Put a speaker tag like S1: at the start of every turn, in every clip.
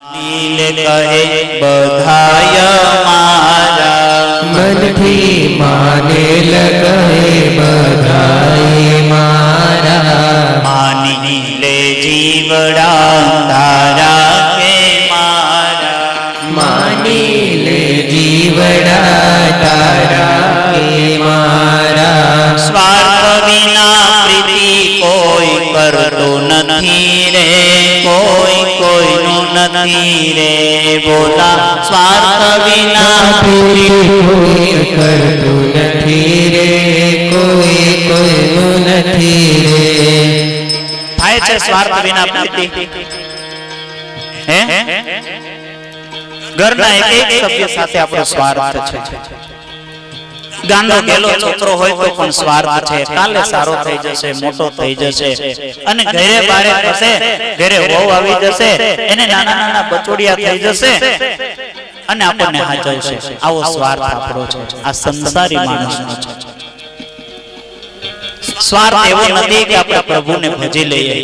S1: દિલ કહે બધાય મારા,
S2: મનથી માને લગહે બધાય મારા,
S1: માની લે જીવડા તારા કે મારા,
S2: માની લે જીવડા તારા કે મારા.
S1: સ્વાર્થ વિના પ્રીતિ કોઈ કરતો નથી રે, કોઈ કોઈનું નથી રે, બોલા સ્વાર્થ વિના
S2: પ્રીતિ કોઈ કરતું નથી રે, કોઈ કોઈનું નથી રે.
S1: થાય છે સ્વાર્થ વિના પ્રીતિ? હે ઘરના એક સભ્ય સાથે આપણો સ્વાર્થ છે. ગાંડો ગેલો છોકરો હોય તો પણ સ્વાર્થ છે, કાલે સારો થઈ જશે, મોટો થઈ જશે, અને ઘરે બારે થશે, ઘરે વહુ આવી જશે, એને નાના નાના બચોડિયા થઈ જશે અને આપણને હાચવશે. આવો સ્વાર્થ આપણો છે, આ સંસારી માણસનો છે. સ્વાર્થ એવો નથી કે આપણે પ્રભુને ભજી લઈએ,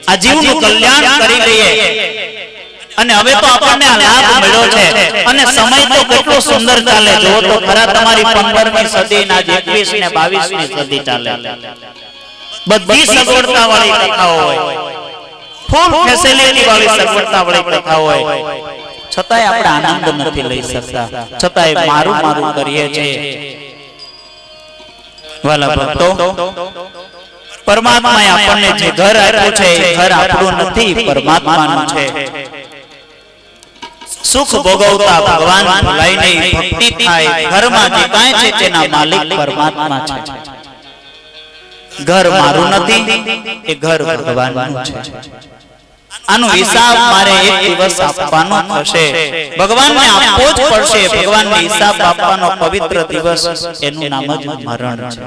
S1: આ જીવનું કલ્યાણ કરી લઈએ અને હવે તો આપણને આ લાભ મળ્યો છે અને સમય તો કેટલો સુંદર ચાલે. જો તો ખરા તમારી 15મી સદી ના 21 ને 22મી સદી ચાલે. બધી સગવડતા વાળી કથાઓ હોય, ફૂલ ફેસિલિટી વાળી સગવડતા વાળી કથાઓ હોય, છતાંય આપણે આનંદ નથી લઈ શકતા, છતાંય મારું મારું કરીએ છીએ. વાલા ભક્તો, પરમાત્માએ આપણને જે ઘર આપ્યું છે એ ઘર આપણું નથી, પરમાત્માનું છે. સુખ ભોગવતા ભગવાન ભલાઈને ભક્તિ થાય, ઘરમાં જે કાંઈ છે તેના માલિક પરમાત્મા છે. ઘર મારું નથી, એ ઘર ભગવાનનું છે. આનો હિસાબ મારે એક દિવસ આપવાનો થશે, ભગવાનને આપવો જ પડશે. ભગવાનને હિસાબ આપવાનો પવિત્ર દિવસ, એનું નામ જ મરણ છે.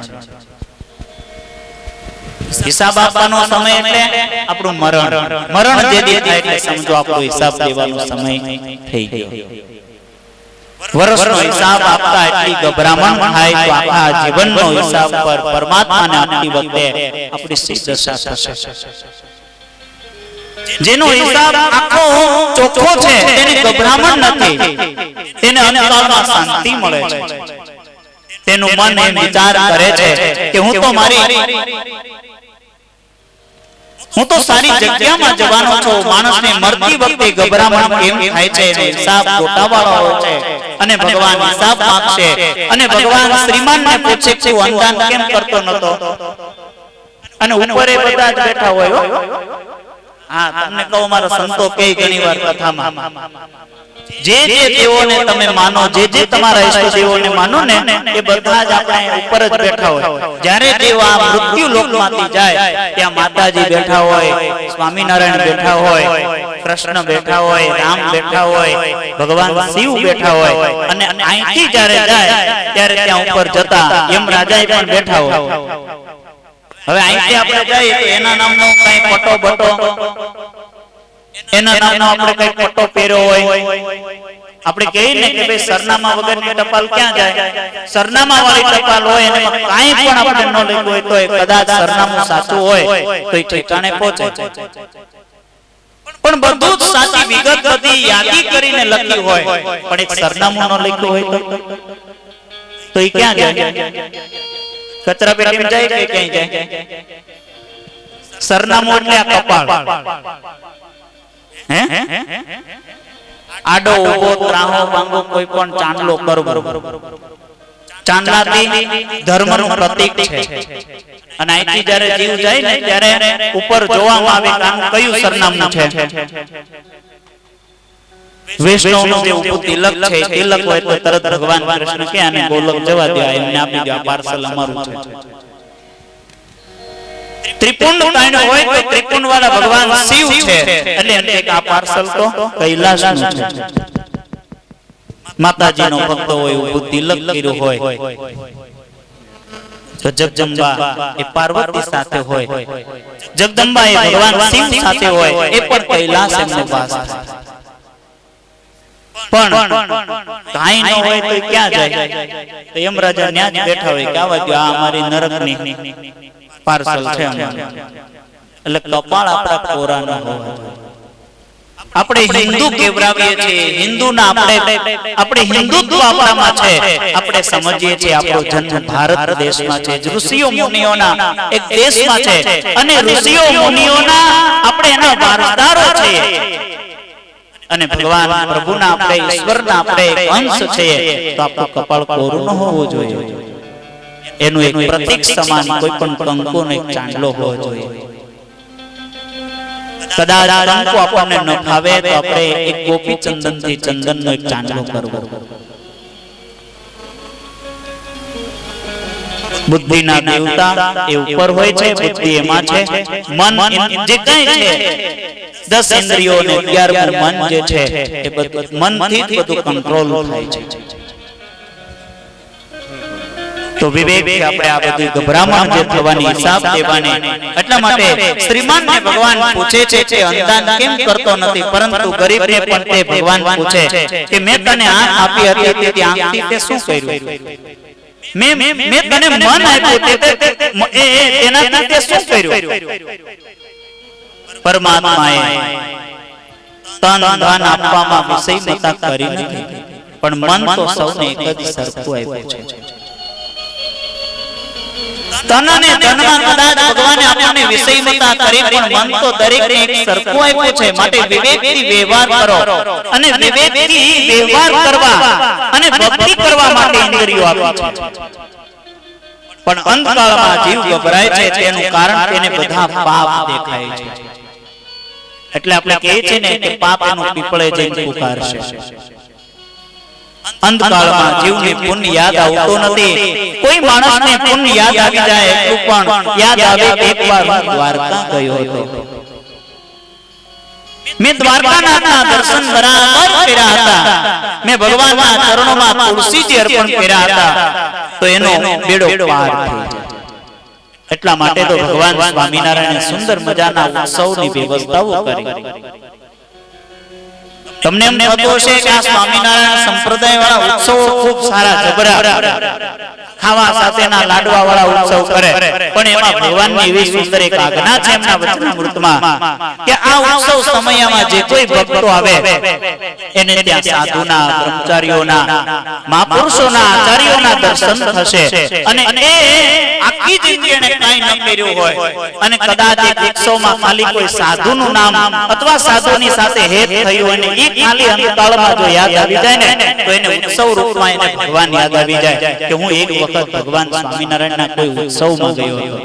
S1: હિસાબ આપવાનો સમય એટલે આપણું મરણ. મરણ જે દી થાય એટલે સમજો આપણો હિસાબ દેવાનો સમય થઈ ગયો. વર્ષનો હિસાબ આપતા એટલી ગભરામણ થાય તો આખા જીવનનો હિસાબ પર પરમાત્માને આપતી વખતે આપણી શી દશા થશે. જેનો હિસાબ આખો ચોખ્ખો છે તેને ગભરામણ નથી, તેને અંતરમાં શાંતિ મળે છે. તેનું મન એમ વિચાર કરે છે કે હું તો સારી જગ્યામાં જવાનો છું. માણસને મરતી વખતે ગભરામણ કેમ થાય છે? એનો હિસાબ ગોટાવાળો હોય છે અને ભગવાન હિસાબ માંગશે અને ભગવાન શ્રીમાનને પૂછે કે તું અંદાન કેમ કરતો નતો? અને ઉપર એ બધા જ બેઠા હોય. હા, તમને કહું, મારા સંતો કે ઘણીવાર કથામાં, જે જે દેવોને તમે માનો, જે જે તમારા ઈષ્ટ દેવોને માનો ને, એ બધા જ આપણે ઉપર જ બેઠા હોય. જ્યારે દેવ આ મૃત્યુ લોકમાંથી જાય ત્યાં માતાજી બેઠા હોય, સ્વામિનારાયણ બેઠા હોય, કૃષ્ણ બેઠા હોય, રામ બેઠા હોય, ભગવાન શિવ બેઠા હોય, અને અહીંથી જ્યારે જાય ત્યારે ત્યાં ઉપર જતા યમરાજાએ પણ બેઠા હોય. હવે અહીંથી આપણે જઈએ તો એના નામનો કઈ પટો બટો, એના નામનો આપણે કઈ પટ્ટો પહેર્યો હોય, આપણે કહીએ ને કે ભાઈ સરનામા વગરની ટપાલ ક્યાં જાય? સરનામા વાળી ટપાલ હોય અને કાંઈ પણ આપણે ન લખ્યું હોય તો કદાચ સરનામું સાચું હોય તો એ ઠેકાણે પહોંચે. પણ બધું જ સાચી વિગત બધી યાદી કરીને લખ્યું હોય, પણ એક સરનામું ન લખ્યું હોય તો એ ક્યાં જાય? કચરા પેટીમાં જાય કે ક્યાં જાય? સરનામું એટલે આ કપાળ. આડો ઉભો ત્રાહો ભાંગો કોઈ પણ ચાંદલો કરવો, ચાંદલાથી ધર્મનું પ્રતીક છે. અને અહીંથી જ્યારે જીવ જાય ને ત્યારે ઉપર જોવામાં આવે કે આનું કયું સરનામું છે. વૈષ્ણવનું જે ઊભું તિલક છે, તિલક હોય તો તરત ભગવાન કૃષ્ણ કે આને ગોલક જવા દો, એમને આપી દો, આ પાર્સલ અમારું છે. ત્રિપુંડ કાંઈ હોય તો ત્રિપુંડ વાળા ભગવાન શિવ છે, એટલે એમ આ પાર્સલ તો કૈલાસનું છે. માતાજીનો ભક્ત હોય, ઊભું તિલક કર્યું હોય, તો જગદંબા એ પાર્વતી સાથે હોય, જગદંબા એ ભગવાન શિવ સાથે હોય, એ પણ કૈલાસ એમનો વાસ થાય. પણ કાંઈ ન હોય તો ક્યાં જાય? તો યમરાજા ત્યાં જ બેઠા હોય કે આવા દો, આ અમારી નરકની પાર્સલ છે. એટલે કપાળ આપણા કોરા ન હોવા જોઈએ. આપણે હિન્દુ કેવરાવીએ છીએ, હિન્દુના આપણે હિન્દુત્વ આપણામાં છે, આપણે સમજીએ છીએ આપણો જન્મ ભારત દેશમાં છે, ઋષિઓ મુનિઓના એક દેશમાં છે અને ઋષિઓ મુનિઓના આપણે એના વારસદારો છીએ અને ભગવાન પ્રભુના આપણે ઈશ્વરના આપણે અંશ છીએ, તો આપણું કપાળ કોરું ન હોવું જોઈએ, એનું એક પ્રતીક સમાન કોઈ પણ કંકુનો એક ચાંદલો હોવો જોઈએ. કદાચ કંકુ આપણને ન ફાવે તો આપણે એક ગોપી ચંદનથી ચંદનનો એક ચાંદલો કરવો. બુદ્ધિના દેવતા એ ઉપર હોય છે, બુદ્ધિ એમાં છે, મન જે કઈ છે 10 ઇન્દ્રિયો ને 11મું મન જે છે એ બધું મનથી જ બધું કંટ્રોલ થાય છે. તો વિવેક કે આપણે આ બધું ગભરામણ જે થવાની હિસાબ દેવાની, એટલા માટે શ્રીમાનને ભગવાન પૂછે છે કે અંદાન કેમ કરતો નથી, પરંતુ ગરીબને પણ તે ભગવાન પૂછે કે મેં તને આંખ આપી હતી તેથી આંખથી તે શું કર્યું, મેં તને મન આપ્યું તેનાથી તે શું કર્યું. પરમાત્માએ તન ધન આપવામાં વિષયમતા કરી નથી, પણ મન તો સૌને એક જ સરખું આપ્યું છે. તન અને ધનમાં કદાચ ભગવાને આપણને વિષયમતા કરી, પણ મન તો દરેકને એક સરખું આપ્યું છે. માટે વિવેકથી વ્યવહાર કરો અને વિવેકથી વ્યવહાર કરવા અને ભક્તિ કરવા માટે ઇન્દ્રિયો આપી છે. પણ અંતકાળમાં જીવ ગભરાય છે, તેનું કારણ તેને બધા પાપ દેખાય છે. એટલે આપણે કહીએ છીએ ને કે પાપ એનું પીપળે જઈને પુકારશે. અંતકાળમાં જીવને પુણ્ય યાદ આવતો નથી. કોઈ માણસને પુણ્ય યાદ આવી જાય એટલું પણ યાદ આવે એકવાર હું દ્વારકા ગયો હતો, મેં દ્વારકાનાથના દર્શન બરાબર કર્યા હતા, મેં ભગવાનના ચરણોમાં તુલસીજી અર્પણ કર્યા હતા, તો એનો બેડો પાર થઈ જાય. એટલા માટે તો ભગવાન સ્વામિનારાયણે સુંદર મજાના ઉત્સવની વ્યવસ્થાઓ કરી. તમને એમ થતું હશે કે આ સ્વામિનારાયણ સંપ્રદાય વાળા ઉત્સવો ખૂબ સારા જબરા ખાવા સાથેના લાડવા વાળા ઉત્સવ કરે, પણ એમાં ભગવાનની એવી સુંદર એક આજ્ઞા છે એમના વચનામૃતમાં કે આ ઉત્સવ સમયમાં જે કોઈ ભક્તો આવે એને ત્યાં સાધુના, બ્રહ્મચારીઓના, મહાપુરુષોના, આચાર્યોના દર્શન થશે અને એ આખી જિંદગી એને કાંઈ ન કર્યું હોય અને કદાચ એક ઉત્સવમાં ખાલી કોઈ સાધુનું નામ અથવા સાધુની સાથે હેત થયું અને એ ખાલી અંતકાળમાં જો યાદ આવી જાય ને તો એને ઉત્સવ રૂપમાં એને ભગવાન યાદ આવી જાય કે હું એક વખત ભગવાન સ્વામિનારાયણના કોઈ ઉત્સવમાં ગયો હતો.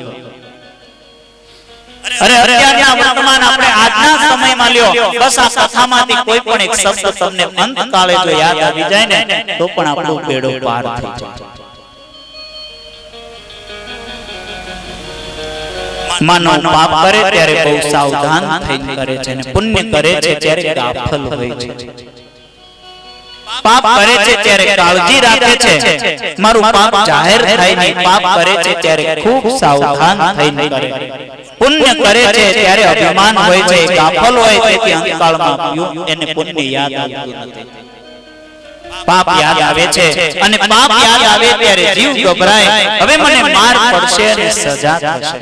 S1: અરે અત્યારના વર્તમાન આપણે આજના સમયમાં લ્યો, બસ આ કથામાંથી કોઈ પણ એક શબ્દ તમને અંતકાળે જો યાદ આવી જાય ને તો પણ આપણો બેડો પાર થઈ જાય. માનવ પાપ કરે ત્યારે બહુ સાવધાન થઈને કરે છે અને પુણ્ય કરે છે ત્યારે ગાફલ હોય છે. પાપ કરે છે ત્યારે કાળજી રાખે છે મારું પાપ જાહેર થાય નહીં, પાપ કરે છે ત્યારે ખૂબ સાવધાન થઈને કરે. પુણ્ય કરે છે ત્યારે અભિમાન હોય છે, ગાફલ હોય તેથી અંતકાળમાં એને પુણ્ય યાદ આવતું નથી. પાપ યાદ આવે છે અને પાપ યાદ આવે ત્યારે જીવ ગભરાય, હવે મને માર પડશે અને સજા થશે.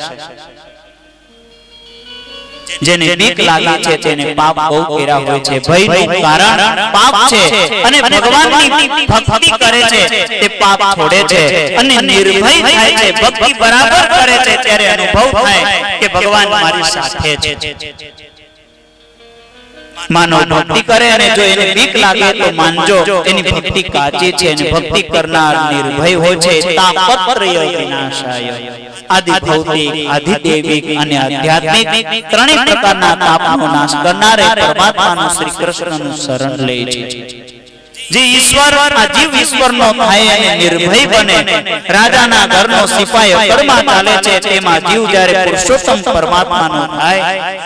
S1: જેને બીક લાગે છે તેને પાપ બહુ કર્યા હોય છે. ભયનું કારણ પાપ છે અને ભગવાનની ભક્તિ કરે છે તે પાપ છોડે છે અને નિર્ભય થાય છે. ભક્તિ બરાબર કરે છે ત્યારે અનુભવ થાય કે ભગવાન મારી સાથે છે. માનવ ભક્તિ કરે અને જો એને બીક લાગે તો માનજો એની ભક્તિ કાચી છે અને ભક્તિ કરનાર નિર્ભય હોય છે. તાપત્રય વિનાશાય, આદિ ભૌતિક, આદિ દૈવિક અને આધ્યાત્મિક ત્રણેય પ્રકારના તાપનો નાશ કરનારે પરમાત્માનું શ્રી કૃષ્ણનું શરણ લે છે. જે ઈશ્વર આ જીવ ઈશ્વરનો થાય અને નિર્ભય બને, રાજાના ઘરનો સિપાઈ અકળમાં ચાલે છે તેમાં જીવ જ્યારે પુરુષોત્તમ પરમાત્માનો થાય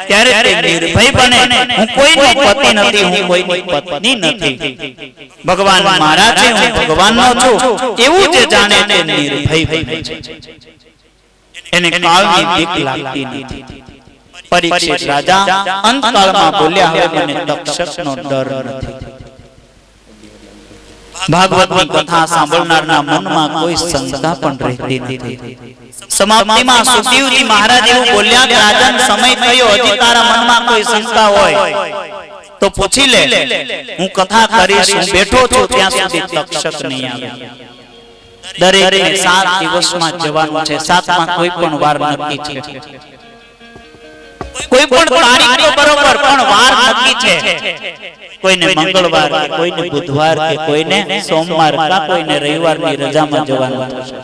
S1: ત્યારે તે નિર્ભય બને. હું કોઈનો પતિ નથી, હું કોઈની પત્ની નથી, ભગવાન મારા છે, હું ભગવાનનો છું એવું જે જાણે તે નિર્ભય બને છે. એને કાળની બીક લાગતી નથી. પરીક્ષિત રાજા અંતકાળમાં બોલ્યા, હવે મને તક્ષકનો ડર નથી. ભાગવતની કથા સાંભળનારના મનમાં કોઈ શંકા પણ રહેતી નથી. સમાપ્તિમાં સુખદેવજી મહારાજ એવું બોલ્યા કે રાજન સમય થયો, હજી તારા મનમાં કોઈ શંકા હોય તો પૂછી લે, હું કથા કરીશ, હું બેઠો છું ત્યાં સુધી તક્ષક નહીં આવે. દરેકને 7 દિવસમાં જવાનું છે. 7માં કોઈ પણ વાર નક્કી છે, કોઈ પણ તારીખ તો બરોબર, પણ વાર નક્કી છે. કોઈને મંગળવાર કે કોઈને બુધવાર કે કોઈને સોમવાર કે કોઈને રવિવારની રજામાં જવાનું થશે.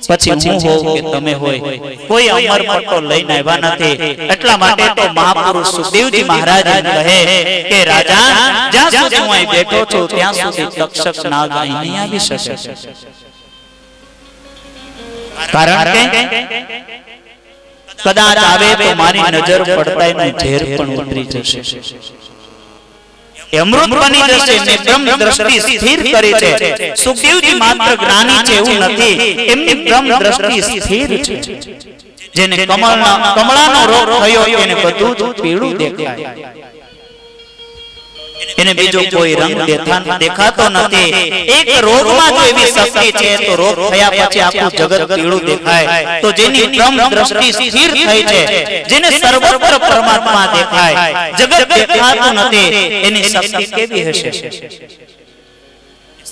S1: પછી હું હોઉં કે તમે હોય, કોઈ અમર પટ્ટો લઈને આવ્યા નથી. એટલા માટે તો મહાપુરુષ સુખદેવજી મહારાજ કહે કે રાજા, જ્યાં સુધી હું અહીં બેઠો છું ત્યાં સુધી તક્ષક નાગ અહીં નહીં આવી શકે. કારણ કે કદાચ આવે તો મારી નજર પડતાયનું ઝેર પણ ઉતરી જશે, અમૃત બની જશે. મેં બ્રહ્મ દ્રષ્ટિ સ્થિર કરી છે. સુખદેવજી માત્ર જ્ઞાની છે એવું નથી, એમની બ્રહ્મ દ્રષ્ટિ સ્થિર છે. જેને કમળાનો રોગ થયો એને બધું જ પીળું દેખાય, એને બીજો કોઈ રંગ દેખાતો નથી. એક રોગમાં જો એવી શક્તિ છે તો રોગ થયા પછી આખું જગત પીળું દેખાય. તો જેની બ્રહ્મ દ્રષ્ટિ સ્થિર થઈ છે, જેને સર્વત્ર પરમાત્મા દેખાય, જગત દેખાતું નથી, એની શક્તિ કેવી હશે?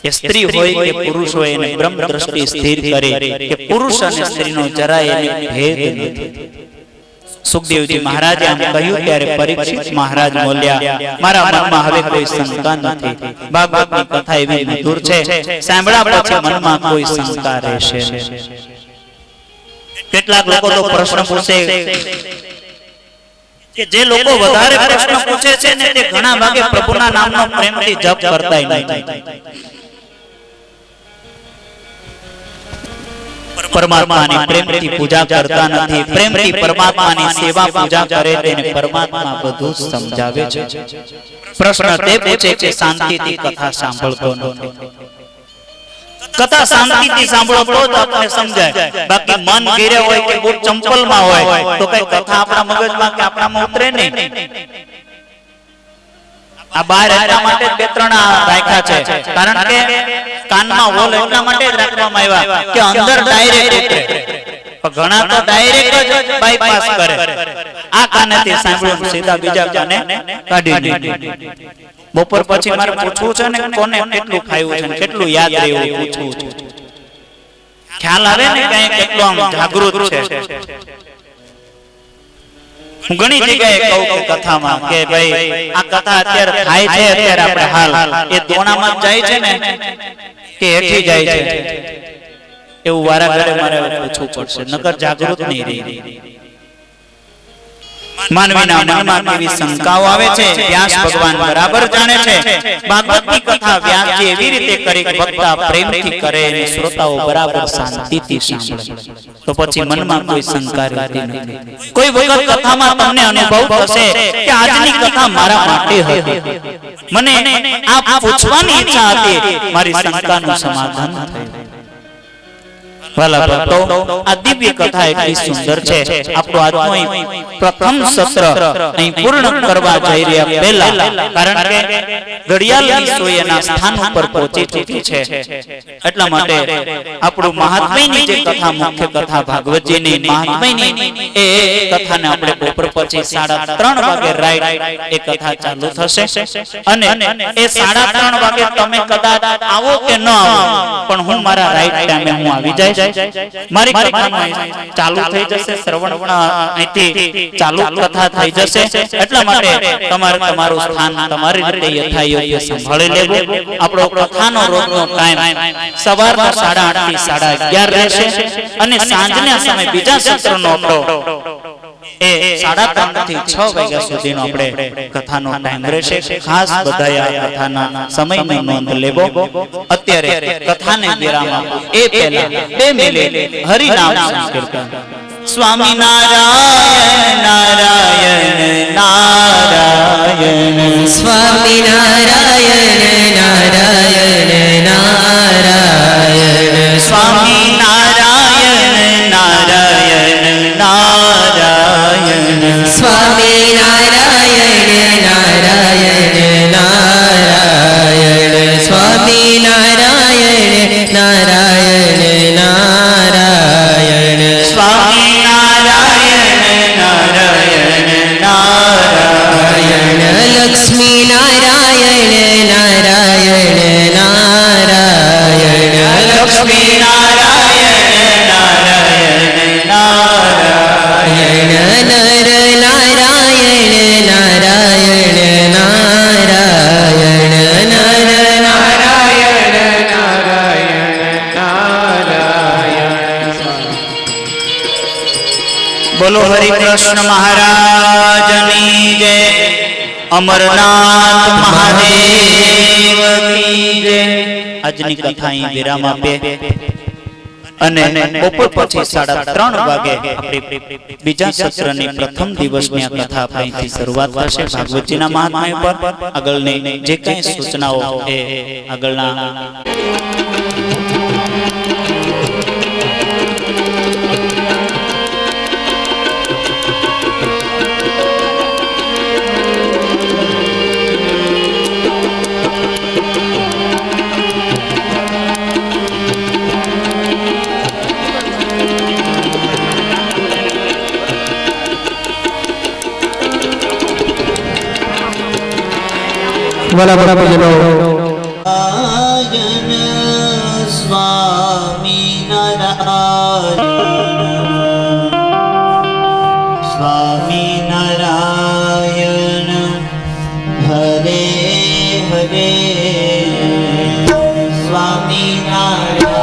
S1: એ સ્ત્રી હોય કે પુરુષ હોય, એને બ્રહ્મ દ્રષ્ટિ સ્થિર કરી કે પુરુષ અને સ્ત્રીનો જરાય એને ભેદ નથી. સુખદેવજી મહારાજે આમ કહ્યું ત્યારે પરીક્ષિત મહારાજ બોલ્યા, મારા મનમાં હવે કોઈ શંકા નથી. ભાગવતની કથા એવી મધુર છે, સાંભળ્યા પછી મનમાં કોઈ શંકા રહેશે નહીં. કેટલાક લોકો તો પ્રશ્ન પૂછે કે જે લોકો વધારે પ્રશ્ન પૂછે છે ને તે ઘણા ભાગે પ્રભુના નામનો પ્રેમથી જપ કરતા નથી. પરમાત્માની પ્રેમથી પૂજા કરતા નથી. પ્રેમથી પરમાત્માની સેવા પૂજા કરે તેને પરમાત્મા બધું સમજાવે છે. પ્રશ્ન તે પૂછે કે શાંતિથી કથા સાંભળતો નથી. કથા શાંતિથી સાંભળો તો જ આપને સમજાય. બાકી મન ઘેરે હોય કે બુટ ચંપલમાં હોય તો કઈ કથા આપણા મગજમાં કે આપણામાં ઉતરે નહીં. આ બહાર એટલા માટે બે ત્રણ રાખ્યા છે, કારણ કે કાનમાં હોલ એટલા માટે જ રાખવામાં આવ્યા કે અંદર ડાયરેક્ટ ઉતરે. ઘણા તો ડાયરેક્ટ જ બાયપાસ કરે. આ કાનેથી સાંભળ્યું સીધા બીજા કાને કાઢી દે. બપોર પછી મારે પૂછવું છે ને કોને કેટલું ખાયું છે, કેટલું યાદ રહ્યું પૂછવું છે. ખ્યાલ આવે ને કઈ કેટલું આમ જાગૃત છે. હું ઘણી જગ્યાએ કહું કે કથામાં કે ભાઈ આ કથા અત્યારે થાય છે, અત્યારે આપણે હાલ એ દોણામાં જાય છે ને કે હેઠી જાય છે, એવું વારા ઘરે મારે પૂછવું પડશે, નકર જાગૃત નહીં રહી. માનવીના મનમાં કેવી શંકાઓ આવે છે વ્યાસ ભગવાન બરાબર જાણે છે. ભાગવતની કથા વ્યાસજી એવી રીતે કરી કે વક્તા પ્રેમથી કરે અને શ્રોતાઓ બરાબર શાંતિથી સાંભળે. તો પછી મનમાં કોઈ શંકા રહેતી નથી. કોઈ વખત કથામાં તમને અનુભવ થશે કે આજની કથા મારા માટે હતી, મને આ પૂછવાની ઈચ્છા હતી, મારી શંકાનું સમાધાન થયું. વાલા ભક્તો, આ દિવ્ય કથા એટલી સુંદર છે. આપણો આજનો પ્રથમ સત્ર અહીં પૂર્ણ કરવા જઈ રહ્યા પહેલા, કારણ કે ઘડિયાળની સોયના સ્થાન ઉપર પહોંચી ચૂકી છે. એટલા માટે આપણું મહાત્મ્યની જે કથા, મુખ્ય કથા ભાગવતજીની મહાત્મ્યની એ કથાને આપણે બપોર પછી 3:30 વાગે રાઈટ એ કથા ચાલુ થશે. અને એ 3:30 વાગે તમે કદાચ આવો કે ન આવો, પણ હું મારા રાઈટ ટાઈમે હું આવી જઈશ. મારી કથા ચાલુ થઈ જશે, શ્રવણ અહીંથી ચાલુ કથા થઈ જશે. એટલા માટે તમારે તમારું સ્થાન તમારી રીતે યથાયોગ્ય સંભાળી લેવું. આપણો કથાનો રોજનો ટાઈમ સવારના 8:30 થી 11:30 રહેશે અને સાંજના સમય બીજા સત્રનો આપણો એ 3:30 થી 6 વાગ્યા સુધીનો આપણે કથાનો ટાઈમ રહેશે. ખાસ બધાએ આ કથાના સમયનો નોંધ લેવો. અત્યારે કથાને વિરામ આપો એ પહેલા 2 મિનિટ હરિ નામ સંકીર્તન. સ્વામી નારાયણ નારાયણ નારાયણ,
S2: સ્વામી નારાયણ નારાયણ નારાયણ,
S1: સ્વામી નારાયણ નારાયણ નારાયણ,
S2: સ્વામી નારાયણ નારાયણ નારાયણ, સ્વામી નારાયણ નારાયણ નારાયણ,
S1: સ્વામી નારાયણ નારાયણ નારાયણ, અમરનાથ મહાદેવ કી જય. આજની કથા અહીં વિરામ આપે અને બપોર પછી 3:30 વાગે બીજા સત્રની પ્રથમ દિવસની આ કથા અહીંથી શરૂઆત થશે. ભાગવતજીના મહાત્મ્ય પર આગળની જે કંઈ સૂચનાઓ એ આગળના
S2: वाला बड़ा भजनो
S1: नारायण स्वामी नारायण स्वामी नारायण हरे हरे स्वामी नारायण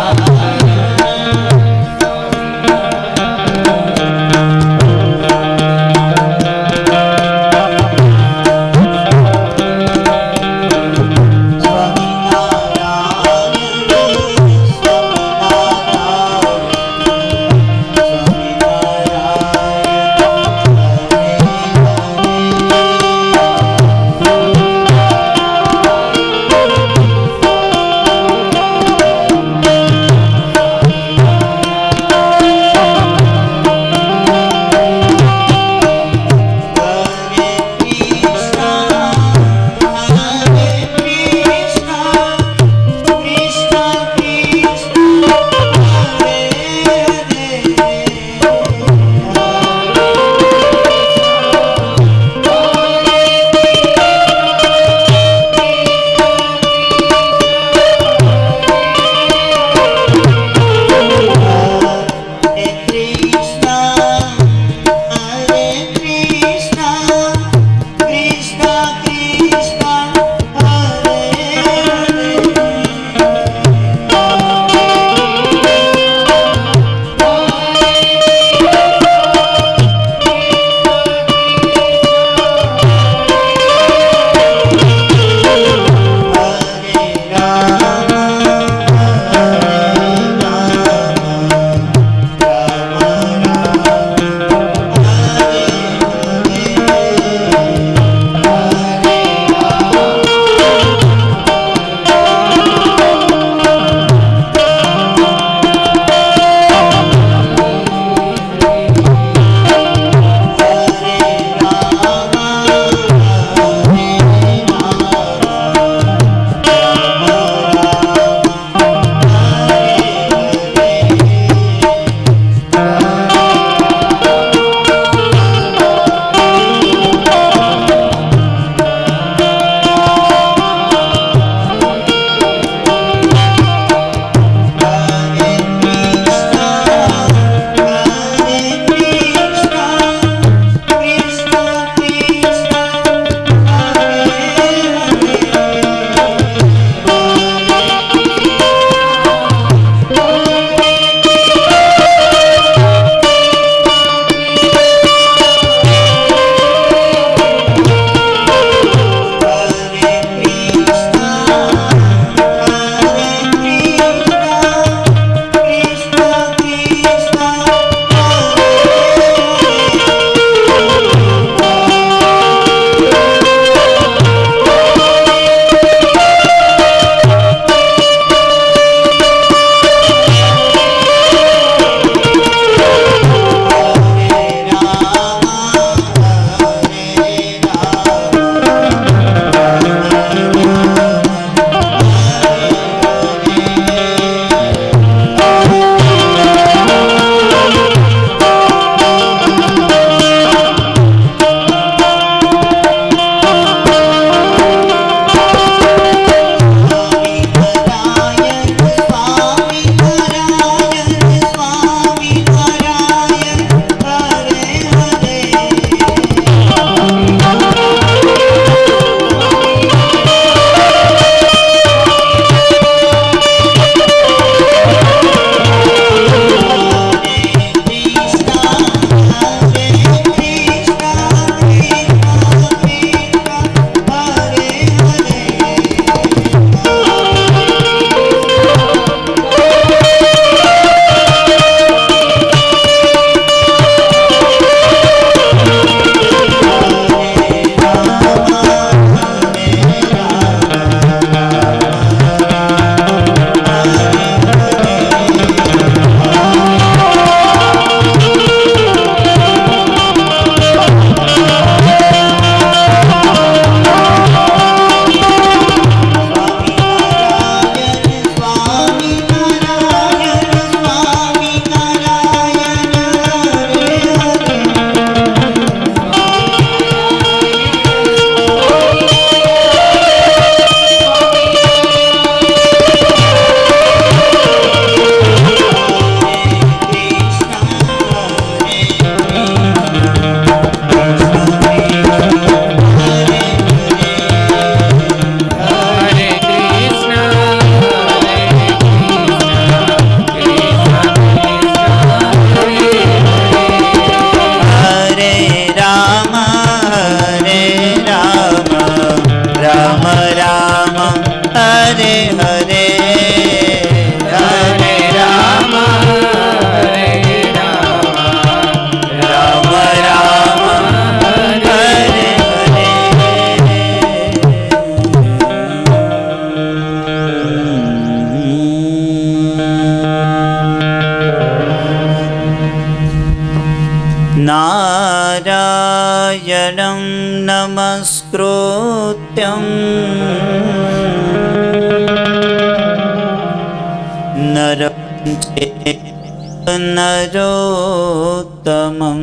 S1: નરં ચૈવ નરોત્તમં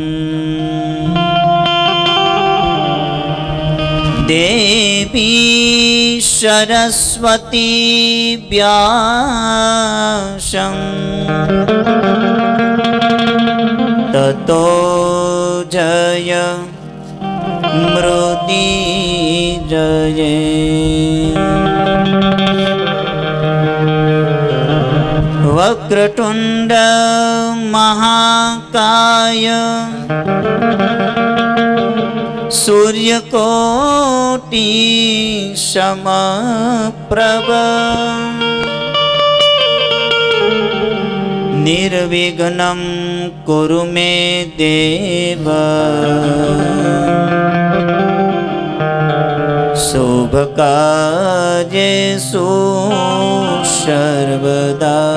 S1: દેવી સરસ્વતી વ્યાસં તતો જય મૃતિજયે વક્રતુંડ મહાકાય સૂર્યકોટિ સમપ્રભ નિર્વિઘ્नं કુરુ મે દેવ શુભકાર્યેષુ સર્વદા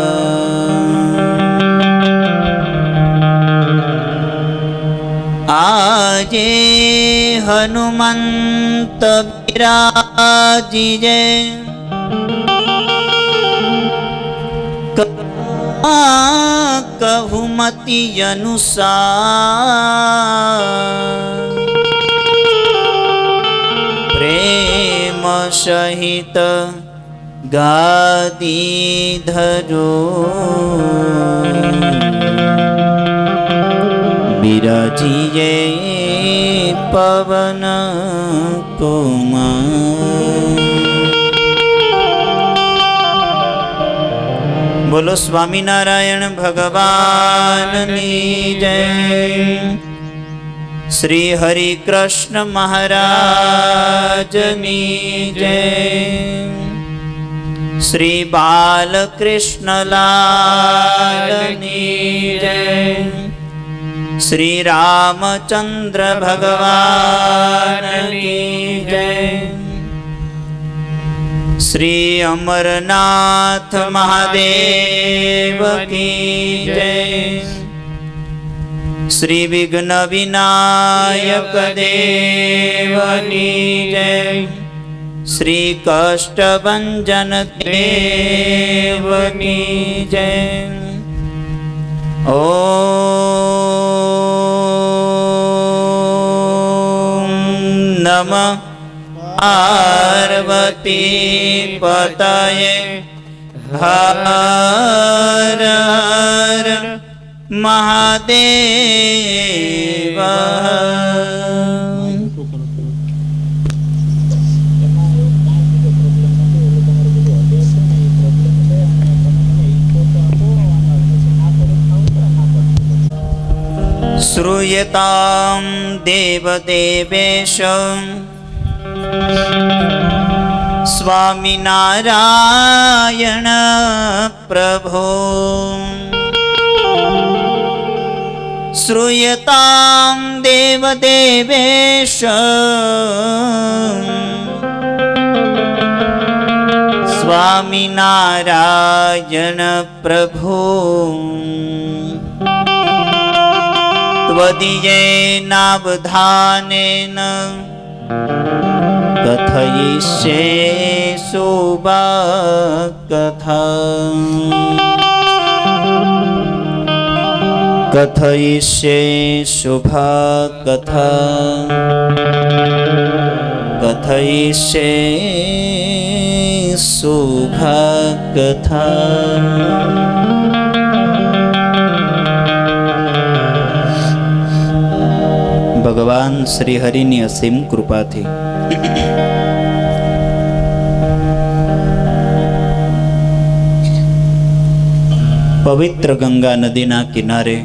S1: આજે હનુમંત બિરાજીજે કહુમતિ અનુસાર પ્રેમ સહિત ગાદી ધરો બિરાજીએ પવન કુમાર. બોલો સ્વામિનારાયણ ભગવાનની જય. શ્રી હરિ કૃષ્ણ મહારાજની જય. શ્રી બાલકૃષ્ણલાલની જય. શ્રી રામચંદ્ર ભગવાનની જય. શ્રી અમરનાથ મહાદેવ કી જય. શ્રી વિઘ્ન વિનાયક દેવની જય. શ્રી કષ્ટભંજન દેવની જય. ઓમ નમઃ પાર્વતી પતયે હર હર મહાદેવ. શ્રૂયતામ દેવદેવેશ સ્વામિનારાયણ પ્રભો. શ્રૂયતામ દેવદેવેશ સ્વામિનારાયણ પ્રભો. ત્વદીયેનાવધાનેન કથયિષ્યે શુભા કથા. કથયિષ્યે શુભા કથા. કથયિષ્યે શુભા કથા. ભગવાન શ્રી હરિની અસીમ કૃપાથી પવિત્ર ગંગા નદીના કિનારે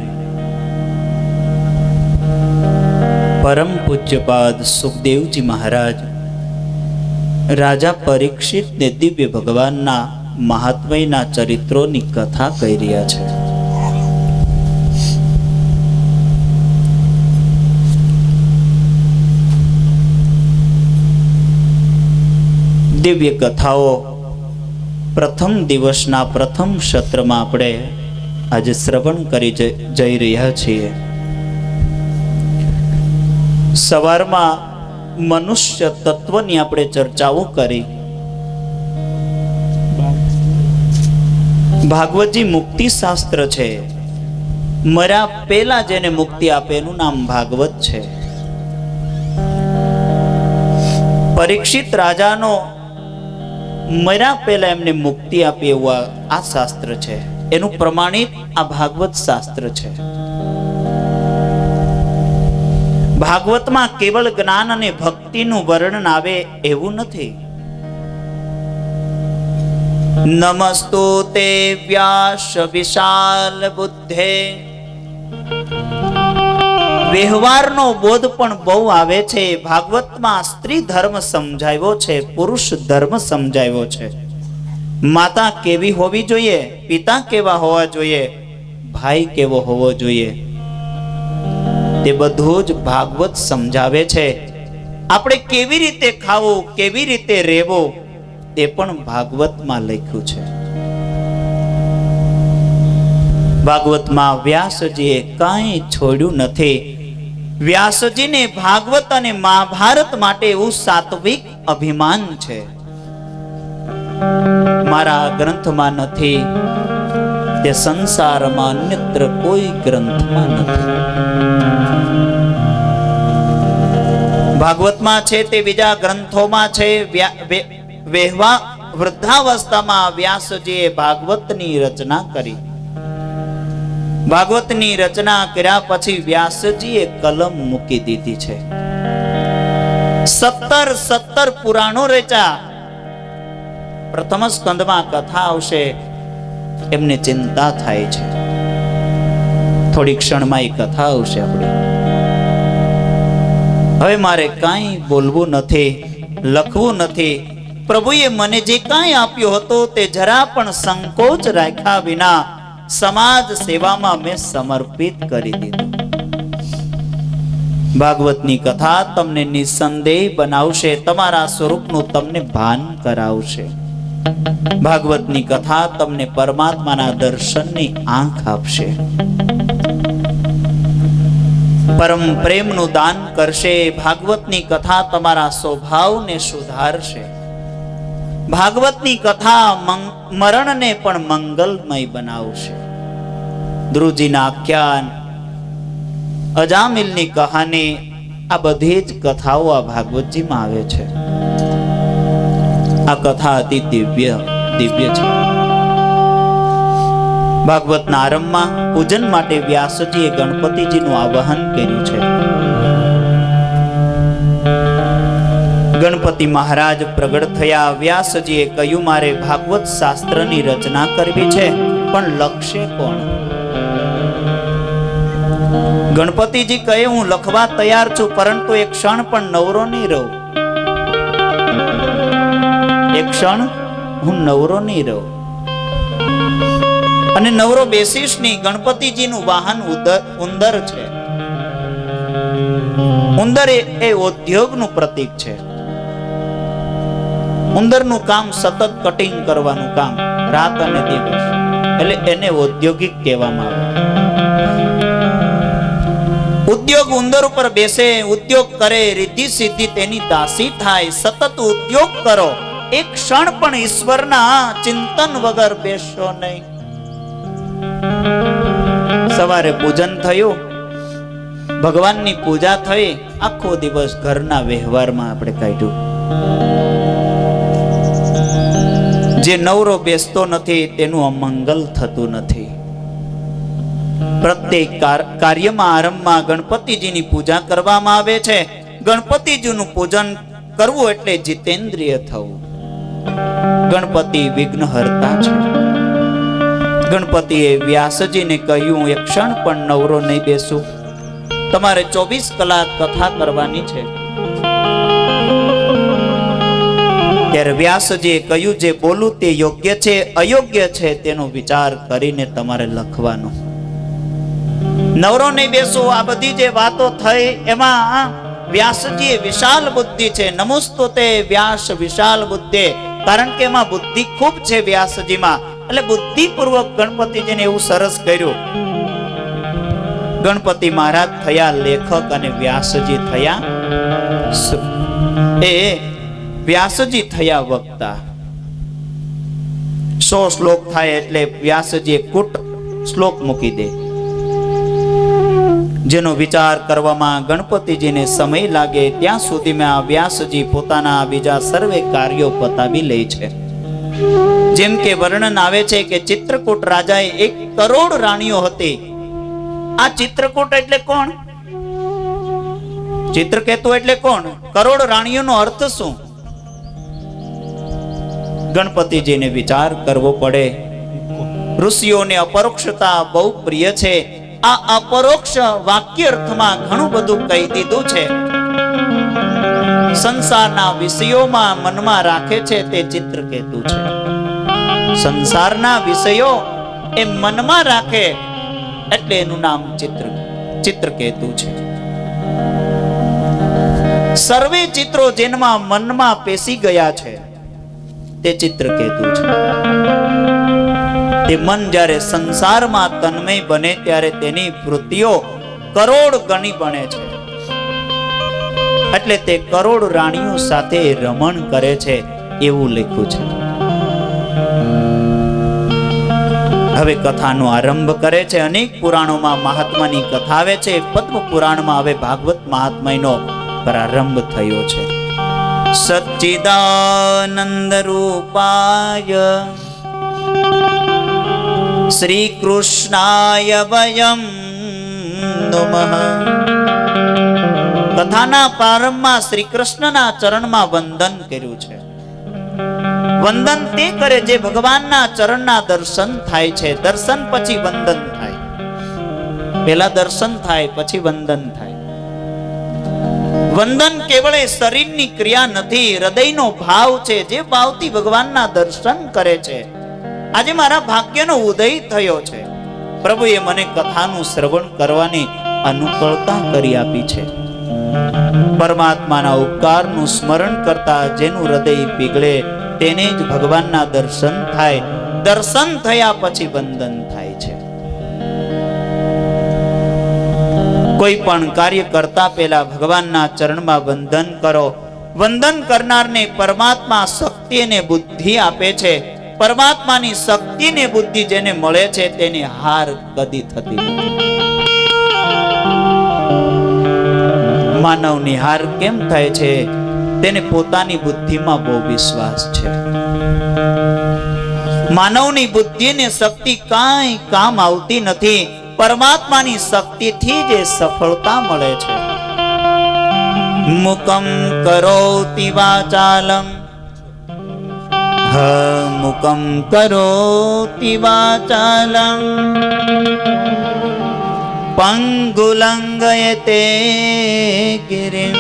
S1: પરમ પૂજ્યપાદ સુખદેવજી મહારાજ રાજા પરીક્ષિતને દિવ્ય ભગવાનના મહાત્મયના ચરિત્રોની કથા કહી રહ્યા છે. દિવ્ય કથાઓ પ્રથમ દિવસના પ્રથમ સત્રમાં આપણે આજે શ્રવણ કરી જઈ રહ્યા છીએ. સવારમાં મનુષ્ય તત્વની આપણે ચર્ચાઓ કરી. ભાગવતજી મુક્તિ શાસ્ત્ર છે. મર્યા પહેલા જેને મુક્તિ આપે એનું નામ ભાગવત છે. પરીક્ષિત રાજાનો મર્યા પહેલા એમને મુક્તિ આપી એવું આ શાસ્ત્ર છે. એનું પ્રમાણિત આ ભાગવત શાસ્ત્ર છે. ભાગવતમાં કેવળ જ્ઞાન અને ભક્તિનું વર્ણન આવે એવું નથી. નમસ્તુતે વ્યાસ વિશાલ બુદ્ધે. વ્યવહારનો બોધ પણ બહુ આવે છે. ભાગવતમાં સ્ત્રી ધર્મ સમજાવ્યો છે, પુરુષ ધર્મ સમજાવ્યો છે. માતા કેવી હોવી જોઈએ, પિતા કેવા હોવા જોઈએ, ભાઈ કેવો હોવો જોઈએ, તે બધું જ ભાગવત સમજાવે છે. આપણે કેવી રીતે ખાવું, કેવી રીતે રહેવું, તે પણ ભાગવતમાં લખ્યું છે. ભાગવતમાં વ્યાસજીએ કાંઈ છોડ્યું નથી. વ્યાસજીને ભાગવત અને મહાભારત માટે એવું સાત્વિક અભિમાન છે. મારા ગ્રંથમાં નથી, તે સંસારમાં અન્યત્ર કોઈ ગ્રંથમાં નથી. ભાગવતમાં છે તે બીજા ગ્રંથોમાં છે. વૃદ્ધાવસ્થામાં વ્યાસજીએ ભાગવતની રચના કરી. ભાગવતની રચના કર્યા પછી વ્યાસજીએ કલમ મૂકી દીધી છે. 17 પુરાણો રચ્યા. પ્રથમ સ્કંદમાં કથા આવશે, એમને ચિંતા થાય છે. થોડી ક્ષણમાં એ કથા આવશે. આપણે હવે મારે કાંઈ બોલવું નથી, લખવું નથી. પ્રભુએ મને જે કાંઈ આપ્યું હતું તે જરા પણ સંકોચ રાખ્યા વિના સમાજ સેવામાં મેં સમર્પિત કરી દીધું. ભાગવતની કથા તમને નિસંદેહ બનાવશે, તમારા સ્વરૂપનું તમને ભાન કરાવશે. ભાગવતની કથા તમને પરમાત્માના દર્શનની આંખ આપશે, પરમ પ્રેમનું દાન કરશે. ભાગવતની કથા તમારા સ્વભાવને સુધારશે. ભાગવતની કથા મરણને પણ મંગલમય બનાવશે. ધ્રુવજીના આખ્યાન, અજામિલની કહાની, આ બધી જ કથાઓ આ ભાગવતજીમાં આવે છે. આ કથા અતિ દિવ્ય છે. ભાગવતના આરંભમાં પૂજન માટે વ્યાસજીએ ગણપતિજીનું આવાહન કર્યું છે. ગણપતિ મહારાજ પ્રગટ થયા. વ્યાસજીએ કહ્યું, મારે ભાગવત શાસ્ત્રની રચના કરવી છે, પણ લખશે કોણ? ગણપતિજી કહે, હું લખવા તૈયાર છું, પરંતુ એક ક્ષણ પણ નવરો નહીં રહું. એક ક્ષણ હું નવરો નહીં રહું. અને નવરો બેસીશ નહીં. ગણપતિજીનું વાહન ઉંદર છે. ઉંદર એ ઉદ્યોગનું પ્રતીક છે. ઉંદરનું કામ સતત કટિંગ કરવાનું કામ, રાત અને દિવસ, એટલે એને ઔદ્યોગિક કહેવામાં આવે. ઉદ્યોગ ઉંદર ઉપર બેસે, ઉદ્યોગ કરે, રિદ્ધિ સિદ્ધિ તેની દાસી થાય. સતત ઉદ્યોગ કરો, એક ક્ષણ પણ ઈશ્વરના ચિંતન વગર બેસો નહીં. સવારે પૂજન થયું, ભગવાનની પૂજા થઈ, આખો દિવસ ઘરના વ્યવહારમાં આપણે કાઢ્યું. જે નવરો બેસતો નથી તેનું અમંગલ થતું નથી. પ્રત્યેક કાર્યમાં આરંભમાં ગણપતિજીની પૂજા કરવામાં આવે છે. ગણપતિજીનું પૂજન કરવું એટલે જીતેન્દ્રિય થવું. ગણપતિ વિઘ્નહર્તા છે. ગણપતિએ વ્યાસજીને કહ્યું, એક ક્ષણ પણ નવરો નહીં બેસું, તમારે 24 કલાક કથા કરવાની છે. ત્યારે વ્યાસજીએ કહ્યું, જે બોલું તે યોગ્ય છે, અયોગ્ય છે તેનો વિચાર કરીને તમારે લખવાનું. નવરો નહીં બેસો. આ બધી જે વાતો થઈ એમાં વ્યાસજીએ વિશાલ બુદ્ધિ છે. નમસ્તુતે વ્યાસ વિશાલ બુદ્ધિ, કારણ કે એમાં બુદ્ધિ ખૂબ છે વ્યાસજીમાં. એટલે બુદ્ધિપૂર્વક ગણપતિજીને એવું સરસ કર્યું. ગણપતિ મહારાજ થયા લેખક અને વ્યાસજી થયા એ વ્યાસજી થયા વક્તા. 100 શ્લોક થાય એટલે વ્યાસજી કુટ શ્લોક મૂકી દે. જેનો વિચાર કરવામાં ગણપતિજીને સમય લાગે ત્યાં સુધીમાં આ વ્યાસજી પોતાના બીજા સર્વે કાર્યો પતાવી લે છે. જેમ કે વર્ણન આવે છે કે ચિત્રકૂટ રાજાએ 1 કરોડ રાણીઓ હતી. આ ચિત્રકૂટ એટલે કોણ? ચિત્રકેતુ એટલે કોણ? કરોડ રાણીઓનો અર્થ શું? ગણપતિજીને વિચાર કરવો પડે. ઋષિઓને અપરોક્ષતા બહુ પ્રિય છે. આ અપરોક્ષ વાક્ય અર્થમાં ઘણું બધું કહી દીધું છે. સંસારના વિષયોમાં મનમાં રાખે છે તે ચિત્રકેતુ છે. સંસારના વિષયો એ મનમાં રાખે એટલે એનું નામ ચિત્રકેતુ છે. સર્વે ચિત્રો જેનમાં મનમાં પેસી ગયા છે તે ચિત્રકેતુ છે. તે મન જ્યારે સંસારમાં તન્મય બને ત્યારે તેની વૃત્તિઓ કરોડ ગણી બને છે. એટલે તે કરોડ રાણીઓ સાથે રમણ કરે છે એવું લખ્યું છે. હવે કથાનો આરંભ કરે છે. અનેક પુરાણોમાં મહાત્માની કથા આવે છે. પદ્મ પુરાણમાં હવે ભાગવત મહાત્માનો પ્રારંભ થયો છે. સચ્ચિદાનંદ રૂપાય શ્રી કૃષ્ણાય વયમ નમઃ. કથાના પ્રારંભમાં શ્રી કૃષ્ણના ચરણમાં વંદન કર્યું છે. વંદન તે કરે જે ભગવાનના ચરણના દર્શન થાય છે. દર્શન પછી વંદન થાય. પહેલા દર્શન થાય પછી વંદન થાય. વંદન કેવળ શરીરની ક્રિયા નથી, હૃદયનો ભાવ છે. જે ભાવથી ભગવાનના દર્શન કરે છે. આજે મારા ભાગ્યનો ઉદય થયો છે. પ્રભુએ મને કથાનું શ્રવણ કરવાની અનુકૂળતા કરી આપી છે. પરમાત્માના ઉપકારનું સ્મરણ કરતા જેનું હૃદય પીગળે તેને જ ભગવાનના દર્શન થાય. દર્શન થયા પછી વંદન થાય છે. કોઈ પણ કાર્ય કરતા પહેલા ભગવાનના ચરણમાં વંદન કરો. વંદન કરનારને પરમાત્મા શક્તિ અને બુદ્ધિ આપે છે. પરમાત્માની શક્તિ ને બુદ્ધિ જેને મળે છે તેની હાર કદી થતી નથી. માનવની હાર કેમ થાય છે? તેને પોતાની બુદ્ધિમાં બહુ વિશ્વાસ છે. માનવની બુદ્ધિ ને શક્તિ કાંઈ કામ આવતી નથી. પરમાત્માની શક્તિથી જ સફળતા મળે છે. મુકમ કરોતિ વાચાલમ મુકમ કરોતિ વાચાલમ પંગુલંગયતે ગિરિમ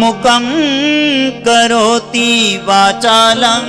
S1: મુકમ કરોતિ વાચાલમ